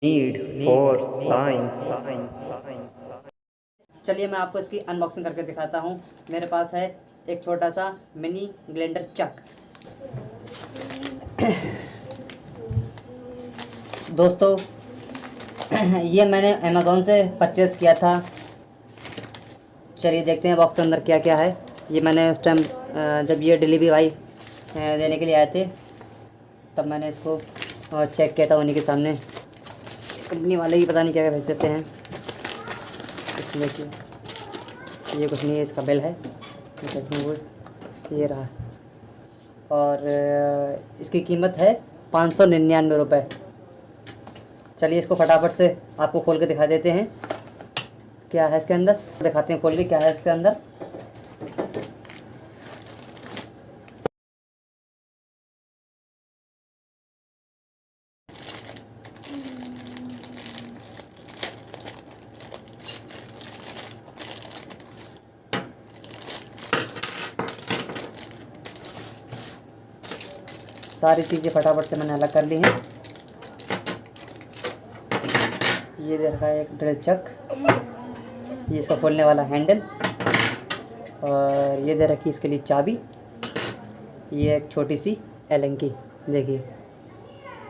Need for science. चलिए मैं आपको इसकी अनबॉक्सिंग करके दिखाता हूँ। मेरे पास है एक छोटा सा मिनी ग्लेंडर चक। दोस्तों ये मैंने अमेज़ॉन से परचेज़ किया था। चलिए देखते हैं बॉक्स के अंदर क्या क्या है। ये मैंने उस टाइम जब ये डिलीवरी भाई देने के लिए आए थे तब मैंने इसको चेक किया था उन्हीं के सामने। कंपनी वाले ही पता नहीं क्या क्या भेज देते हैं। इसमें देखिए ये कुछ नहीं है, इसका बिल है ये रहा। और इसकी कीमत है 599 रुपये। चलिए इसको फटाफट से आपको खोल के दिखा देते हैं क्या है इसके अंदर। दिखाते हैं खोल के क्या है इसके अंदर। सारी चीज़ें फटाफट से मैंने अलग कर ली हैं। ये दे रखा है एक ड्रिल चक, ये इसका खोलने वाला हैंडल, और ये दे रखी इसके लिए चाबी। ये एक छोटी सी एलन की, देखिए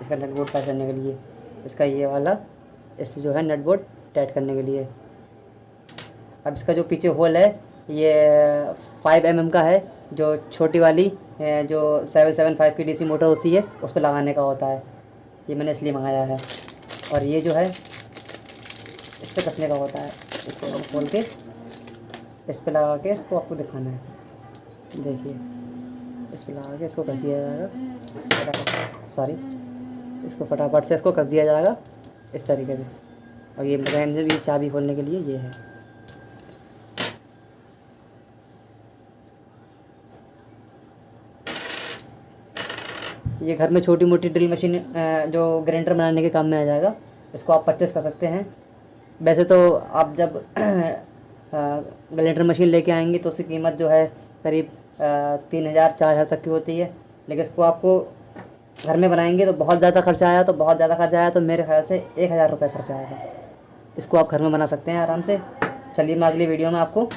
इसका नट बोल्ट टाइट करने के लिए। इसका ये वाला इससे जो है नट बोल्ट टाइट करने के लिए। अब इसका जो पीछे होल है ये 5 mm का है, जो छोटी वाली जो 775 की DC मोटर होती है उस पर लगाने का होता है। ये मैंने इसलिए मंगाया है। और ये जो है इस पर कसने का होता है। इसको खोल के इस पर लगा के इसको आपको दिखाना है। देखिए इस पर लगा के इसको कस दिया जाएगा। सॉरी, इसको फटाफट से इसको कस दिया जाएगा इस तरीके से। और ये मैकेनिज्म ये चाबी खोलने के लिए ये है। ये घर में छोटी मोटी ड्रिल मशीन जो ग्राइंडर बनाने के काम में आ जाएगा। इसको आप परचेस कर सकते हैं। वैसे तो आप जब ग्राइंडर मशीन लेके आएंगे तो उसकी कीमत जो है करीब 3000-4000 तक की होती है। लेकिन इसको आपको घर में बनाएंगे तो बहुत ज़्यादा खर्चा आया तो मेरे ख्याल से 1000 रुपये खर्चा आएगा। इसको आप घर में बना सकते हैं आराम से। चलिए मैं अगली वीडियो में आपको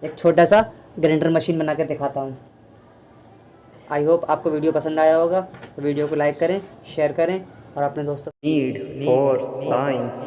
एक छोटा सा ग्राइंडर मशीन बना के दिखाता हूँ। आई होप आपको वीडियो पसंद आया होगा। तो वीडियो को लाइक करें, शेयर करें और अपने दोस्तों नीड फॉर साइंस।